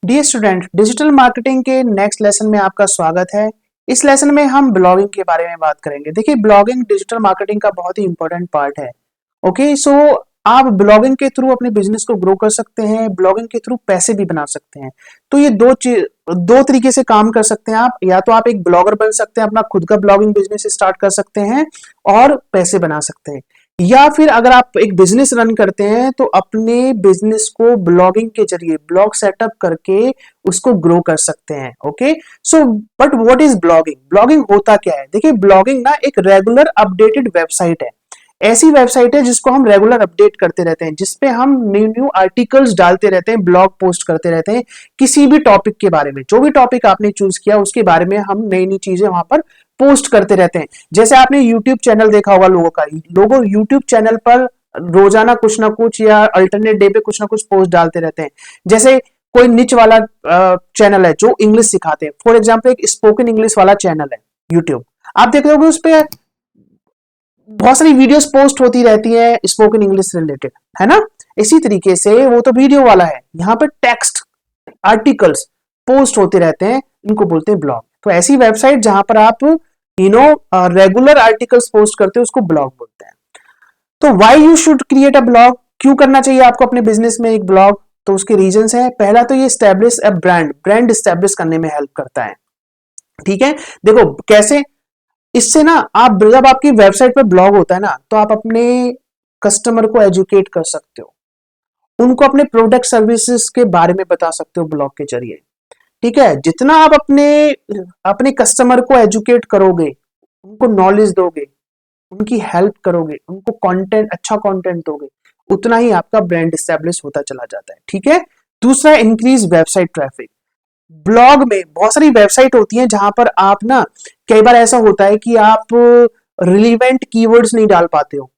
Dear student, digital marketing के next lesson में आपका स्वागत है। इस लेसन में हम ब्लॉगिंग के बारे में बात करेंगे। देखिए, ब्लॉगिंग डिजिटल मार्केटिंग का बहुत ही इंपॉर्टेंट पार्ट है। ओके, सो आप ब्लॉगिंग के थ्रू अपने बिजनेस को ग्रो कर सकते हैं, ब्लॉगिंग के थ्रू पैसे भी बना सकते हैं। तो ये दो तरीके से काम कर सकते हैं आप। या तो आप एक ब्लॉगर बन सकते हैं, अपना खुद का ब्लॉगिंग बिजनेस स्टार्ट कर सकते हैं और पैसे बना सकते हैं। या फिर अगर आप एक बिजनेस रन करते हैं तो अपने बिजनेस को ब्लॉगिंग के जरिए ब्लॉग सेटअप करके उसको ग्रो कर सकते हैं। Okay, so but what is blogging? Blogging होता क्या है? देखिए, ब्लॉगिंग ना एक रेगुलर अपडेटेड वेबसाइट है। ऐसी वेबसाइट है जिसको हम रेगुलर अपडेट करते रहते हैं, जिसपे हम न्यू न्यू आर्टिकल्स डालते रहते हैं, ब्लॉग पोस्ट करते रहते हैं किसी भी टॉपिक के बारे में। जो भी टॉपिक आपने चूज किया उसके बारे में हम नई नई चीजें वहां पर पोस्ट करते रहते हैं। जैसे आपने यूट्यूब चैनल देखा होगा लोगों का, लोगों यूट्यूब चैनल पर रोजाना कुछ ना कुछ या अल्टरनेट डे पे कुछ ना कुछ पोस्ट डालते रहते हैं। जैसे कोई निच वाला चैनल है जो इंग्लिश सिखाते हैं, फॉर एग्जाम्पल एक स्पोकन इंग्लिश वाला चैनल है यूट्यूब, आप देख रहे होगे उस पर बहुत सारी वीडियोस पोस्ट होती रहती है स्पोकन इंग्लिश रिलेटेड, है ना। इसी तरीके से वो तो वीडियो वाला है, यहाँ पर टेक्स्ट आर्टिकल्स पोस्ट होते रहते हैं, इनको बोलते हैं ब्लॉग। तो ऐसी वेबसाइट जहां पर आप रेगुलर आर्टिकल्स पोस्ट करते हो उसको ब्लॉग बोलते हैं। तो why you should create a blog? क्यों करना चाहिए आपको अपने बिजनेस में एक ब्लॉग? तो उसके रीजंस हैं। पहला तो ये स्टैब्लिश अ ब्रांड स्टैब्लिश करने में हेल्प करता है। ठीक है, देखो कैसे। इससे ना आप जब आपकी वेबसाइट पर ब्लॉग होता है ना, तो आप अपने कस्टमर को एजुकेट कर सकते हो, उनको अपने प्रोडक्ट सर्विसेज के बारे में बता सकते हो ब्लॉग के जरिए। ठीक है, जितना आप अपने अपने कस्टमर को एजुकेट करोगे, उनको नॉलेज दोगे, उनकी हेल्प करोगे, उनको कंटेंट अच्छा कंटेंट दोगे, उतना ही आपका ब्रांड एस्टेब्लिश होता चला जाता है। ठीक है। दूसरा, इंक्रीज वेबसाइट ट्रैफिक। ब्लॉग में बहुत सारी वेबसाइट होती हैं जहां पर आप ना, कई बार ऐसा होता है कि आप रिलीवेंट कीवर्ड्स नहीं डाल पाते हो।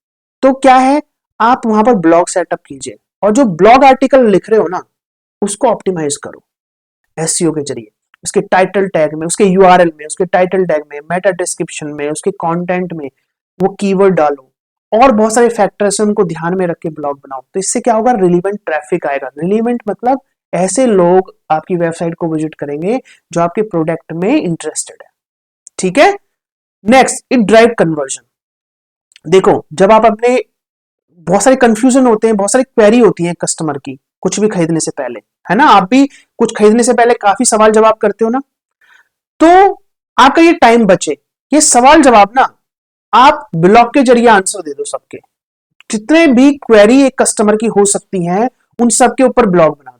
तो क्या है, आप वहां पर ब्लॉग सेटअप कीजिए और जो ब्लॉग आर्टिकल लिख रहे हो ना, उसको ऑप्टिमाइज करो एसईओ के जरिए। उसके टाइटल टैग में, उसके यूआरएल में, उसके टाइटल टैग में, मेटा डिस्क्रिप्शन में, उसके कंटेंट में वो कीवर्ड डालो और बहुत सारे फैक्टर्स हैं उनको ध्यान में रख के ब्लॉग बनाओ। तो इससे क्या होगा, रिलीवेंट ट्रैफिक आएगा। रिलीवेंट मतलब ऐसे लोग आपकी वेबसाइट को विजिट करेंगे जो आपके प्रोडक्ट में इंटरेस्टेड है। ठीक है। Next, it drive conversion. देखो, जब आप अपने, बहुत सारे कंफ्यूजन होते हैं, बहुत सारी क्वेरी होती है कस्टमर की कुछ भी खरीदने से पहले, है ना। आप भी कुछ खरीदने से पहले काफी सवाल जवाब करते हो ना, तो आपका ये टाइम बचे, ये सवाल जवाब ना आप ब्लॉग के जरिए आंसर दे दो सबके। जितने भी क्वेरी एक कस्टमर की हो सकती हैं, उन सब के ऊपर ब्लॉग बना दो।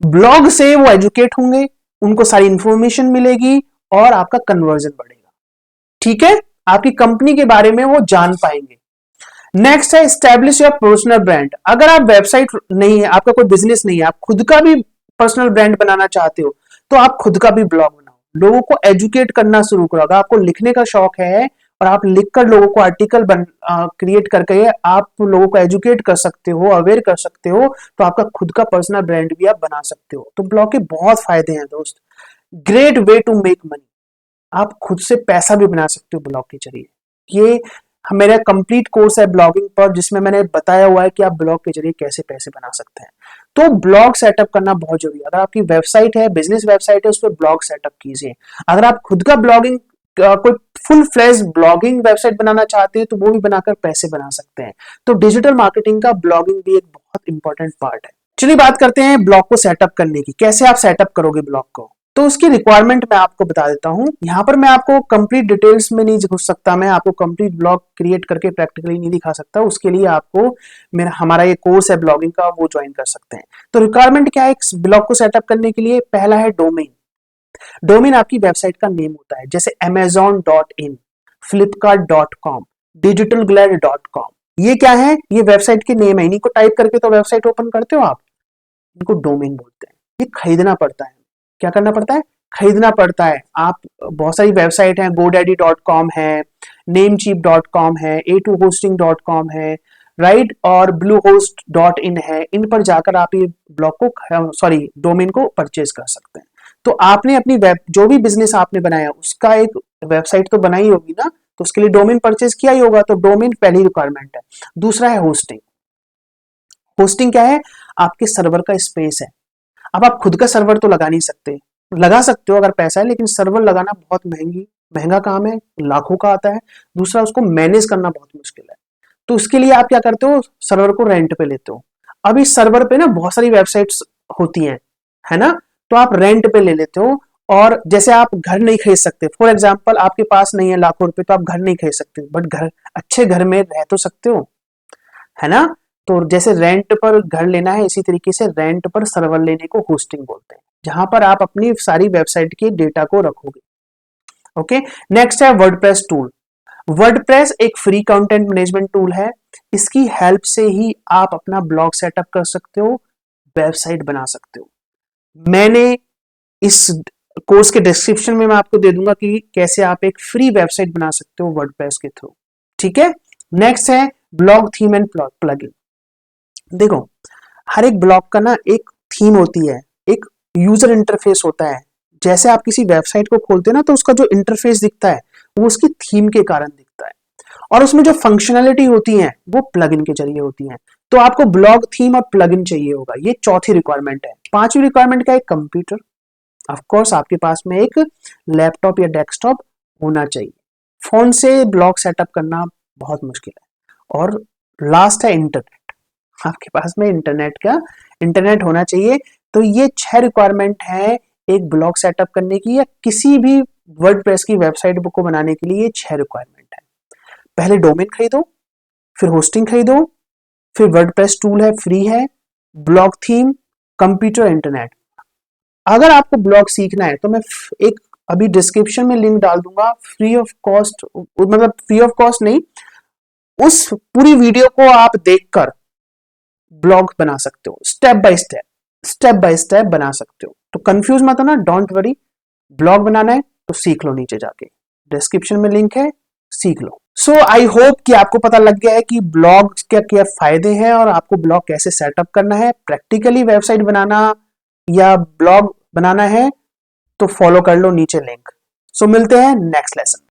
ब्लॉग से वो एजुकेट होंगे, उनको सारी इंफॉर्मेशन मिलेगी और आपका कन्वर्जन बढ़ेगा। ठीक है, आपकी कंपनी के बारे में वो जान पाएंगे। नेक्स्ट है स्टैब्लिश योर पर्सनल ब्रांड। अगर आप वेबसाइट नहीं है, आपका कोई बिजनेस नहीं है, आप खुद का भी पर्सनल ब्रांड बनाना चाहते हो, तो आप खुद का भी ब्लॉग बनाओ, लोगों को एजुकेट करना शुरू करो। अगर आपको लिखने का शौक है और आप लिखकर लोगों को आर्टिकल क्रिएट करके आप लोगों को एजुकेट कर सकते हो, अवेयर कर सकते हो, तो आपका खुद का पर्सनल ब्रांड भी आप बना सकते हो। तो ब्लॉग के बहुत फायदे हैं दोस्त। Great way to make money. आप खुद से पैसा भी बना सकते हो ब्लॉग के जरिए। ये मेरा कंप्लीट कोर्स है ब्लॉगिंग पर, जिसमें मैंने बताया हुआ है कि आप ब्लॉग के जरिए कैसे पैसे बना सकते हैं। तो ब्लॉग सेटअप करना बहुत जरूरी है। अगर आपकी वेबसाइट है, बिजनेस वेबसाइट है, उस पर ब्लॉग सेटअप कीजिए। अगर आप खुद का ब्लॉगिंग, कोई फुल फ्लेज ब्लॉगिंग वेबसाइट बनाना चाहते हैं, तो वो भी बनाकर पैसे बना सकते हैं। तो डिजिटल मार्केटिंग का ब्लॉगिंग भी एक बहुत इंपॉर्टेंट पार्ट है। चलिए बात करते हैं ब्लॉग को सेटअप करने की। कैसे आप सेटअप करोगे ब्लॉग को? तो उसकी रिक्वायरमेंट मैं आपको बता देता हूं। यहां पर मैं आपको कंप्लीट डिटेल्स में नहीं घुस सकता, मैं आपको कंप्लीट ब्लॉग क्रिएट करके प्रैक्टिकली नहीं दिखा सकता। उसके लिए आपको मेरा हमारा ये कोर्स है ब्लॉगिंग का, वो ज्वाइन कर सकते हैं। तो रिक्वायरमेंट क्या है ब्लॉग को सेटअप करने के लिए? पहला है डोमेन। डोमेन आपकी वेबसाइट का नेम होता है, जैसे amazon.in, flipkart.com, digitalglad.com। ये क्या है? ये वेबसाइट के नेम है। इन्हीं को टाइप करके तो वेबसाइट ओपन करते हो आप, इनको डोमेन बोलते हैं। ये खरीदना पड़ता है। क्या करना पड़ता है? खरीदना पड़ता है। आप, बहुत सारी वेबसाइट है, godaddy.com है, namecheap.com है, a2hosting.com है, राइट, और bluehost.in है। इन पर जाकर आप ये ब्लॉग को, सॉरी, डोमेन को परचेज कर सकते हैं। तो आपने अपनी वेब, जो भी बिजनेस आपने बनाया उसका एक वेबसाइट तो बनाई होगी ना, तो उसके लिए डोमेन परचेज किया ही होगा। तो डोमेन पहली रिक्वायरमेंट है। दूसरा है होस्टिंग। होस्टिंग क्या है? आपके सर्वर का स्पेस है। अब आप खुद का सर्वर तो लगा नहीं सकते, लगा सकते हो अगर पैसा है, लेकिन सर्वर लगाना बहुत महंगा काम है, लाखों का आता है। दूसरा, उसको मैनेज करना बहुत मुश्किल है। तो उसके लिए आप क्या करते हो, सर्वर को रेंट पे लेते हो। अब इस सर्वर पे ना बहुत सारी वेबसाइट्स होती हैं, है ना, तो आप रेंट पे ले लेते हो। और जैसे आप घर नहीं खरीद सकते, फॉर एग्जाम्पल आपके पास नहीं है लाखों रुपए, तो आप घर नहीं खरीद सकते, बट घर, अच्छे घर में रह तो सकते हो, है ना। तो जैसे रेंट पर घर लेना है, इसी तरीके से रेंट पर सर्वर लेने को होस्टिंग बोलते हैं, जहां पर आप अपनी सारी वेबसाइट के डेटा को रखोगे। ओके, नेक्स्ट है वर्डप्रेस टूल। वर्डप्रेस एक फ्री कंटेंट मैनेजमेंट टूल है। इसकी हेल्प से ही आप अपना ब्लॉग सेटअप कर सकते हो, वेबसाइट बना सकते हो। मैंने इस कोर्स के डिस्क्रिप्शन में मैं आपको दे दूंगा कि कैसे आप एक फ्री वेबसाइट बना सकते हो वर्डप्रेस के थ्रू। ठीक है, नेक्स्ट है ब्लॉग थीम एंड प्लगइन। देखो, हर एक ब्लॉग का ना एक थीम होती है, एक यूजर इंटरफेस होता है। जैसे आप किसी वेबसाइट को खोलते हैं ना, तो उसका जो इंटरफेस दिखता है वो उसकी थीम के कारण दिखता है, और उसमें जो फंक्शनैलिटी होती है वो प्लगइन के जरिए होती है। तो आपको ब्लॉग थीम और प्लगइन चाहिए होगा, ये चौथी रिक्वायरमेंट है। पांचवी रिक्वायरमेंट क्या है, कंप्यूटर। ऑफ कोर्स आपके पास में एक लैपटॉप या डेस्कटॉप होना चाहिए। फोन से ब्लॉग सेटअप करना बहुत मुश्किल है। और लास्ट है इंटरनेट। आपके पास में इंटरनेट होना चाहिए। तो ये 6 रिक्वायरमेंट है एक ब्लॉग सेटअप करने की, या किसी भी वर्डप्रेस की वेबसाइट को बनाने के लिए। ये 6 रिक्वायरमेंट है। पहले डोमेन खरीदो, फिर होस्टिंग खरीदो, फिर वर्डप्रेस टूल है, फ्री है, ब्लॉग थीम, कंप्यूटर, इंटरनेट। अगर आपको ब्लॉग सीखना है तो मैं एक अभी डिस्क्रिप्शन में लिंक डाल दूंगा, फ्री ऑफ कॉस्ट, मतलब फ्री ऑफ कॉस्ट नहीं, उस पूरी वीडियो को आप देखकर ब्लॉग बना सकते हो, स्टेप बाय स्टेप बना सकते हो। तो कंफ्यूज मत होना, डोंट वरी। ब्लॉग बनाना है तो सीख लो, नीचे जाके डिस्क्रिप्शन में लिंक है, सीख लो। सो आई होप कि आपको पता लग गया है कि ब्लॉग क्या क्या फायदे हैं और आपको ब्लॉग कैसे सेटअप करना है। प्रैक्टिकली वेबसाइट बनाना या ब्लॉग बनाना है तो फॉलो कर लो नीचे लिंक। सो मिलते हैं नेक्स्ट लेसन।